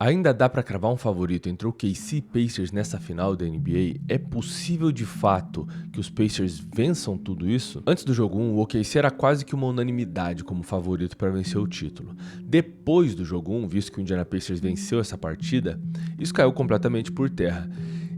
Ainda dá para cravar um favorito entre o OKC e Pacers nessa final da NBA? É possível de fato que os Pacers vençam tudo isso? Antes do jogo 1, o OKC era quase que uma unanimidade como favorito para vencer o título. Depois do jogo 1, visto que o Indiana Pacers venceu essa partida, isso caiu completamente por terra.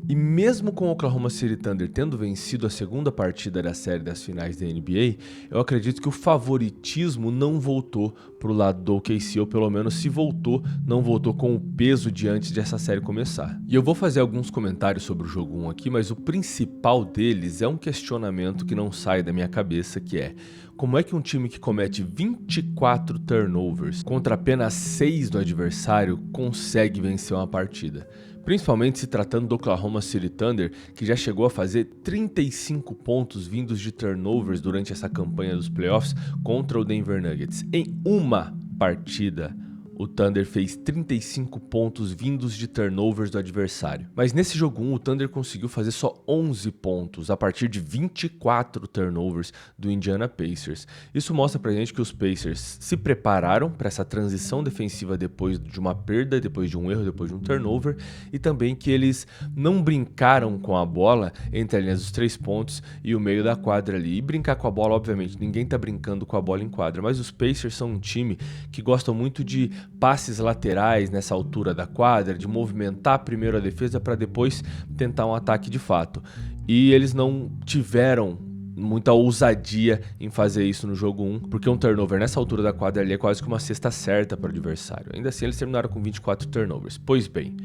E mesmo com o Oklahoma City Thunder tendo vencido a segunda partida da série das finais da NBA, eu acredito que o favoritismo não voltou pro lado do OKC, ou pelo menos se voltou, não voltou com o peso de antes dessa série começar. E eu vou fazer alguns comentários sobre o jogo 1 aqui, mas o principal deles é um questionamento que não sai da minha cabeça, que é: como é que um time que comete 24 turnovers contra apenas 6 do adversário consegue vencer uma partida? Principalmente se tratando do Oklahoma City Thunder, que já chegou a fazer 35 pontos vindos de turnovers durante essa campanha dos playoffs contra o Denver Nuggets. Em uma partida, o Thunder fez 35 pontos vindos de turnovers do adversário. Mas nesse jogo 1, o Thunder conseguiu fazer só 11 pontos a partir de 24 turnovers do Indiana Pacers. Isso mostra pra gente que os Pacers se prepararam para essa transição defensiva depois de uma perda, depois de um erro, depois de um turnover, e também que eles não brincaram com a bola entre a linha dos 3 pontos e o meio da quadra ali. E brincar com a bola, obviamente, ninguém tá brincando com a bola em quadra, mas os Pacers são um time que gostam muito de passes laterais nessa altura da quadra, de movimentar primeiro a defesa para depois tentar um ataque de fato. E eles não tiveram muita ousadia em fazer isso no jogo 1, porque um turnover nessa altura da quadra ali é quase que uma cesta certa para o adversário. Ainda assim, eles terminaram com 24 turnovers. Pois bem,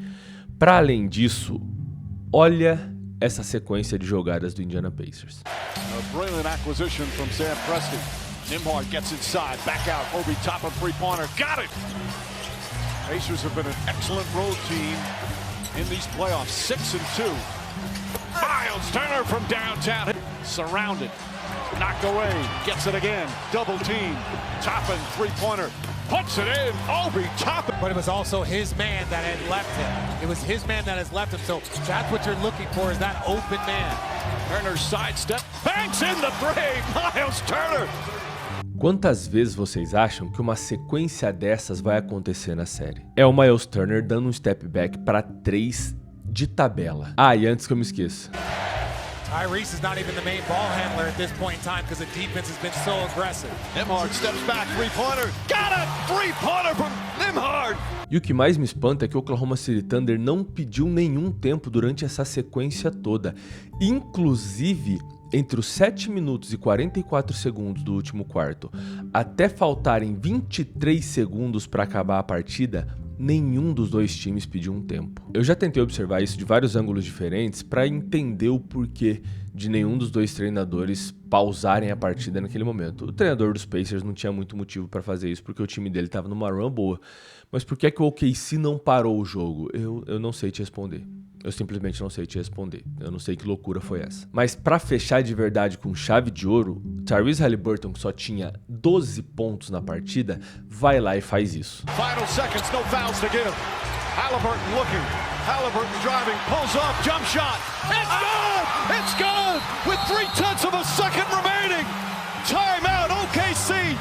para além disso, olha essa sequência de jogadas do Indiana Pacers. A brilliant acquisition from Sam Presti. Nembhard gets inside, back out, Obi Toppin three-pointer, got it! Pacers have been an excellent road team in these playoffs, 6-2. Miles Turner from downtown, surrounded, knocked away, gets it again, double team, Toppin three-pointer, puts it in, Obi Toppin. But it was also his man that had left him. It was his man that has left him, so that's what you're looking for, is that open man. Turner sidestep, banks in the three, Miles Turner. Quantas vezes vocês acham que uma sequência dessas vai acontecer na série? É o Miles Turner dando um step back para 3 de tabela. Ah, e antes que eu me esqueça, Tyrese is not even the main ball handler at this point in time because the defense has been so aggressive. Nembhard steps back, three-pointer, got it! Three-pointer from Nembhard! E o que mais me espanta é que o Oklahoma City Thunder não pediu nenhum tempo durante essa sequência toda. Inclusive, entre os 7 minutos e 44 segundos do último quarto, até faltarem 23 segundos para acabar a partida, nenhum dos dois times pediu um tempo. Eu já tentei observar isso de vários ângulos diferentes para entender o porquê de nenhum dos dois treinadores pausarem a partida naquele momento. O treinador dos Pacers não tinha muito motivo para fazer isso, porque o time dele estava numa run boa. Mas por que é que o OKC não parou o jogo? Eu não sei te responder. Eu simplesmente não sei te responder. Eu não sei que loucura foi essa. Mas pra fechar de verdade com chave de ouro, Tyrese Haliburton, que só tinha 12 pontos na partida, vai lá e faz isso. Final seconds, no fouls to give. Haliburton looking. Haliburton driving, pulls up, jump shot. It's good! It's good! With 0.3 of a second remaining. Timeout, OKC.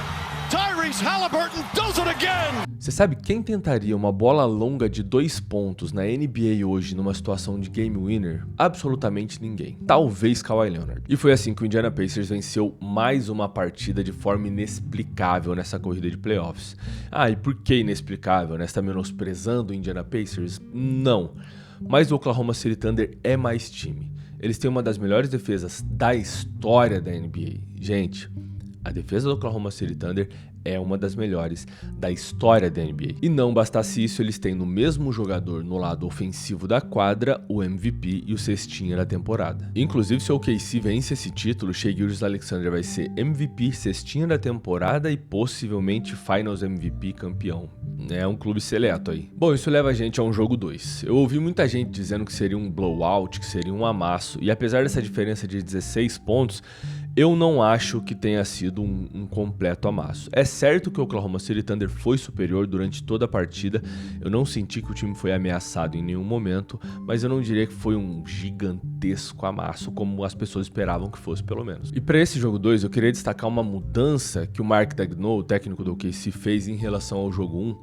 Tyrese Haliburton does it again! Você sabe quem tentaria uma bola longa de 2 pontos na NBA hoje numa situação de game winner? Absolutamente ninguém. Talvez Kawhi Leonard. E foi assim que o Indiana Pacers venceu mais uma partida de forma inexplicável nessa corrida de playoffs. Ah, e por que inexplicável, né? Você tá menosprezando o Indiana Pacers? Não. Mas o Oklahoma City Thunder é mais time. Eles têm uma das melhores defesas da história da NBA. Gente, a defesa do Oklahoma City Thunder é uma das melhores da história da NBA. E não bastasse isso, eles têm no mesmo jogador no lado ofensivo da quadra o MVP e o cestinha da temporada. Inclusive, se o OKC vence esse título, Shai Gilgeous-Alexander vai ser MVP, cestinha da temporada e possivelmente Finals MVP campeão. É um clube seleto aí. Bom, isso leva a gente a um jogo 2. Eu ouvi muita gente dizendo que seria um blowout, que seria um amasso, e apesar dessa diferença de 16 pontos, eu não acho que tenha sido um completo amasso. É certo que o Oklahoma City Thunder foi superior durante toda a partida, eu não senti que o time foi ameaçado em nenhum momento, mas eu não diria que foi um gigantesco amasso, como as pessoas esperavam que fosse, pelo menos. E para esse jogo 2, eu queria destacar uma mudança que o Mark Daigneault, o técnico do OKC, fez em relação ao jogo 1,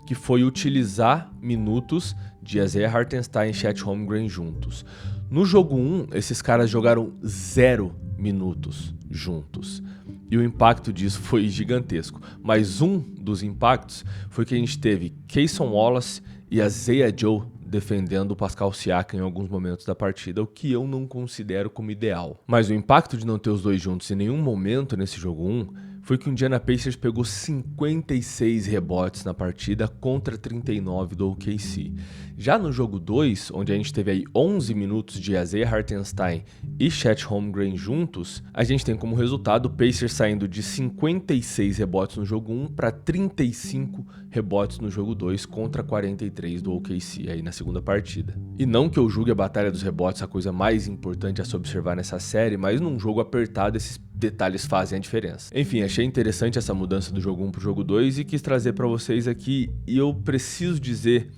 que foi utilizar minutos de Isaiah Hartenstein e Chet Holmgren juntos. No jogo 1, esses caras jogaram 0 minutos juntos. E o impacto disso foi gigantesco. Mas um dos impactos foi que a gente teve Cason Wallace e Isaiah Joe defendendo o Pascal Siakam em alguns momentos da partida, o que eu não considero como ideal. Mas o impacto de não ter os dois juntos em nenhum momento nesse jogo 1 foi que o Indiana Pacers pegou 56 rebotes na partida contra 39 do OKC. Já no jogo 2, onde a gente teve aí 11 minutos de Isaiah Hartenstein e Chet Holmgren juntos, a gente tem como resultado o Pacers saindo de 56 rebotes no jogo 1 para 35 rebotes no jogo 2 contra 43 do OKC aí na segunda partida. E não que eu julgue a batalha dos rebotes a coisa mais importante a se observar nessa série, mas num jogo apertado esses detalhes fazem a diferença. Enfim, achei interessante essa mudança do jogo 1 pro jogo 2 e quis trazer para vocês aqui, e eu preciso dizer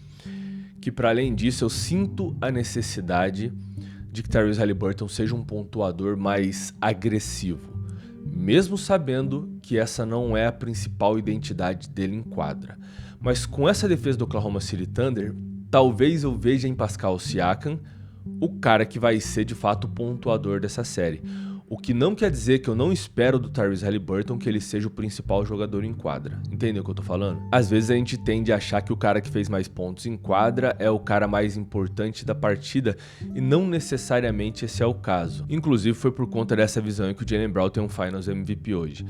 que para além disso eu sinto a necessidade de que Tyrese Haliburton seja um pontuador mais agressivo, mesmo sabendo que essa não é a principal identidade dele em quadra. Mas com essa defesa do Oklahoma City Thunder, talvez eu veja em Pascal Siakam o cara que vai ser de fato o pontuador dessa série. O que não quer dizer que eu não espero do Tyrese Haliburton que ele seja o principal jogador em quadra. Entendeu o que eu tô falando? Às vezes a gente tende a achar que o cara que fez mais pontos em quadra é o cara mais importante da partida e não necessariamente esse é o caso. Inclusive foi por conta dessa visão que o Jaylen Brown tem um Finals MVP hoje.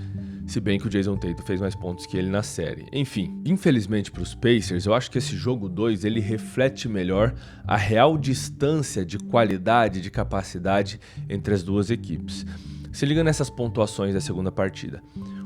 Se bem que o Jason Tatum fez mais pontos que ele na série. Enfim, infelizmente para os Pacers, eu acho que esse jogo 2 ele reflete melhor a real distância de qualidade e de capacidade entre as duas equipes. Se liga nessas pontuações da segunda partida.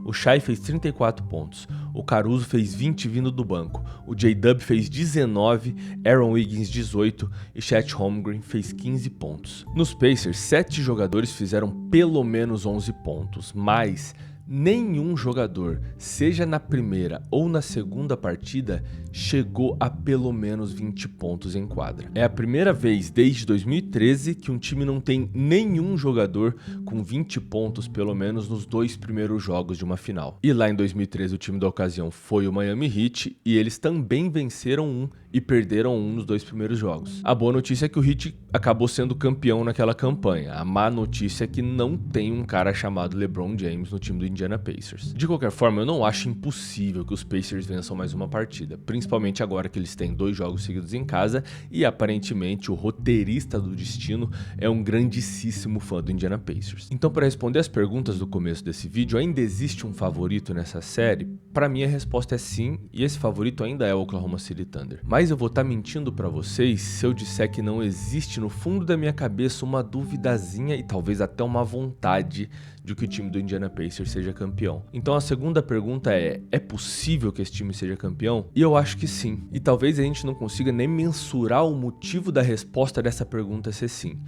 O Shai fez 34 pontos, o Caruso fez 20 vindo do banco, o J-Dub fez 19, Aaron Wiggins 18 e Chet Holmgren fez 15 pontos. Nos Pacers, 7 jogadores fizeram pelo menos 11 pontos, mas nenhum jogador, seja na primeira ou na segunda partida, chegou a pelo menos 20 pontos em quadra. É a primeira vez desde 2013 que um time não tem nenhum jogador com 20 pontos pelo menos nos 2 primeiros jogos de uma final. E lá em 2013 o time da ocasião foi o Miami Heat e eles também venceram um e perderam um nos 2 primeiros jogos. A boa notícia é que o Heat acabou sendo campeão naquela campanha. A má notícia é que não tem um cara chamado LeBron James no time do Indiana Pacers. De qualquer forma, eu não acho impossível que os Pacers vençam mais uma partida, principalmente agora que eles têm 2 jogos seguidos em casa e aparentemente o roteirista do destino é um grandíssimo fã do Indiana Pacers. Então, para responder as perguntas do começo desse vídeo, ainda existe um favorito nessa série? Para mim a resposta é sim, e esse favorito ainda é o Oklahoma City Thunder. Mas eu vou estar mentindo para vocês se eu disser que não existe no fundo da minha cabeça uma duvidazinha e talvez até uma vontade de que o time do Indiana Pacers seja campeão. Então a segunda pergunta é possível que esse time seja campeão? E eu acho que sim. E talvez a gente não consiga nem mensurar o motivo da resposta dessa pergunta ser sim.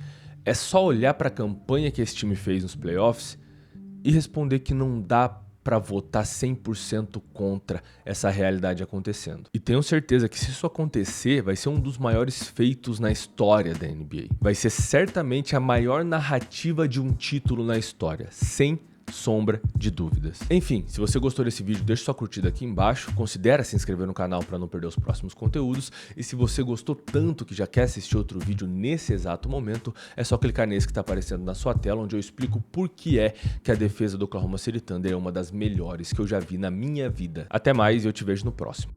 É só olhar para a campanha que esse time fez nos playoffs e responder que não dá para votar 100% contra essa realidade acontecendo. E tenho certeza que se isso acontecer, vai ser um dos maiores feitos na história da NBA. Vai ser certamente a maior narrativa de um título na história, sem sombra de dúvidas. Enfim, se você gostou desse vídeo, deixa sua curtida aqui embaixo, considere se inscrever no canal para não perder os próximos conteúdos, e se você gostou tanto que já quer assistir outro vídeo nesse exato momento, é só clicar nesse que está aparecendo na sua tela, onde eu explico por que é que a defesa do Oklahoma City Thunder é uma das melhores que eu já vi na minha vida. Até mais e eu te vejo no próximo.